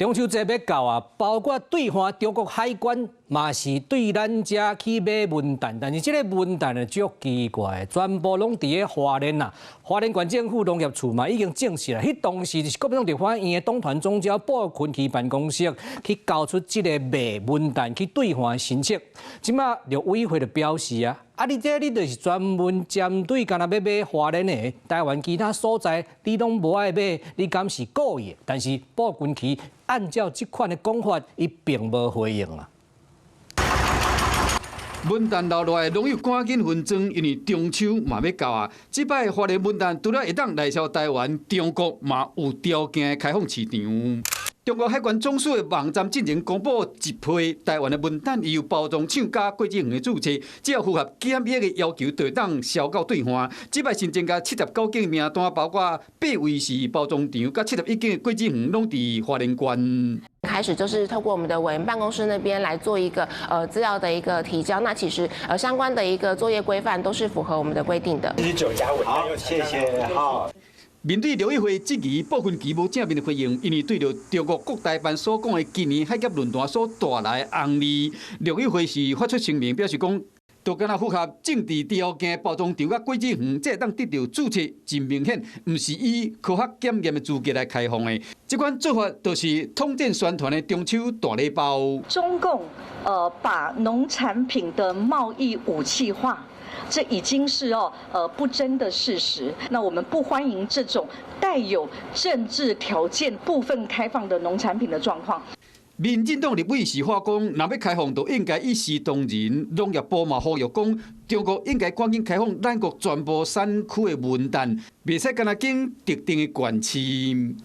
中秋節要到啊，包括兌換中國海關嘛是對咱遮去買文旦，但是這個文旦呢足奇怪，全部攏佇個花蓮啊。花蓮縣政府農業處嘛已經證實了，迄當時是國民黨立法院的黨團總召布坤去辦公室去交出這個賣文旦去兌換申請，即馬陸委會就表示啊。你就是專門針對干那要買花蓮的台灣其他所在，你攏無愛買，你敢是故意？但是布君奇按照這款的講法，伊並無回應啊。文旦留落來，農友趕緊分裝，因為中秋嘛要到啊。這擺花蓮文旦除了會當來銷台灣，中國嘛有條件開放市場。中國海關總署的網站進行公布，一批台灣的文旦伊有包裝廠加國際園的註冊，只要符合檢疫的要求，就會當銷到兌換。這擺新增加79間名單，包括8位是包裝廠，甲71間國際園攏佇花蓮縣。開始就是透過我們的委員辦公室那邊來做一個資料的一個提交，那其實相關的一個作業規範都是符合我們的規定的。19家文旦，好，謝謝，好。面對陸委會質疑，布坤奇無正面的回應，因為對着中國國台辦所講的今年海峽論壇所帶來的紅利，陸委會是發出聲明表示講，都敢若符合政治條件，包裝廠甲國際園才會當得到註冊，真明顯唔是以科學檢驗的資格來開放的。這款做法就是統戰宣傳的中秋大禮包。中共把農產品的貿易武器化。這已經是不爭的事實。那我們不歡迎這種帶有政治條件、部分開放的農產品的狀況。民進黨立委是話講，若要開放，就應該一視同仁。農業部嘛呼籲講，中國應該趕緊開放咱國全部產區的文旦，袂使干那經特定的縣市。